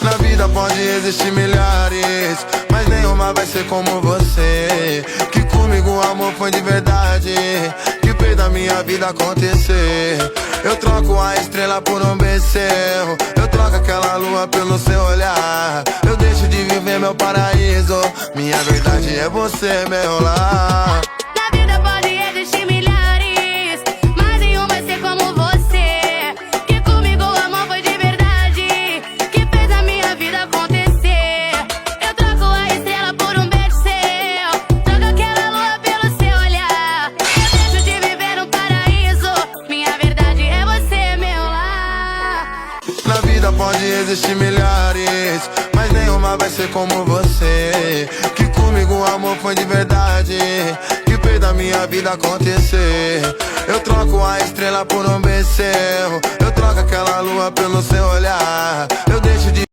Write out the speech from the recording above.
Na vida pode existir milhares, mas nenhuma vai ser como você. Que comigo o amor foi de verdade, que fez da minha vida acontecer. Eu troco a estrela por um beijo seu, eu troco aquela lua pelo seu olhar. Eu deixo de viver meu paraíso, minha verdade é você, meu lar. Na vida pode existir milhares, mas nenhum vai ser como você. Que comigo o amor foi de verdade, que fez a minha vida acontecer. Eu troco a estrela por um beijo seu, troco aquela lua pelo seu olhar. Eu deixo de viver um paraíso, minha verdade é você, meu lar. Na vida pode existir milhares, mas nenhuma vai ser como você. Que comigo o amor foi de verdade, que fez da minha vida acontecer. Eu troco a estrela por um beijo seu, eu troco aquela lua pelo seu olhar. Eu deixo de